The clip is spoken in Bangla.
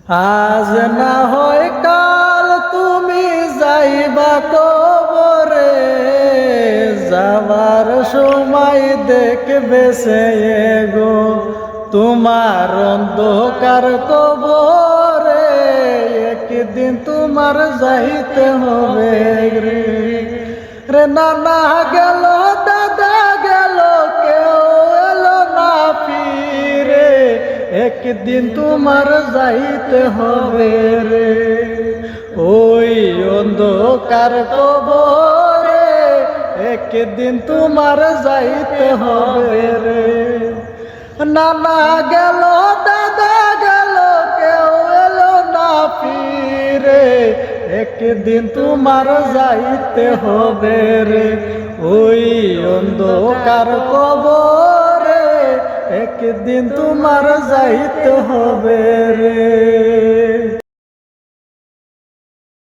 আজ না হয় কাল তুমি যাইবা কবরে, যাবার সময় দেখবে সে গো তোমার অন্ধকার কবরে। একদিন তোমার যাইতে হবে রে। রে নানা গেল, দাদা গেল, কেউ এলো না ফিরে, একদিন তোমার যাইতে হবে রে। ওই অন্ধকার কবরে একদিন তোমার যাইতে হবে রে। নানা গেল, দাদা গেল, কেউ এলো না ফিরে, একদিন তোমার যাইতে হবে রে। ওই অন্ধকার কবরে একদিন তোমার যাইতে হবে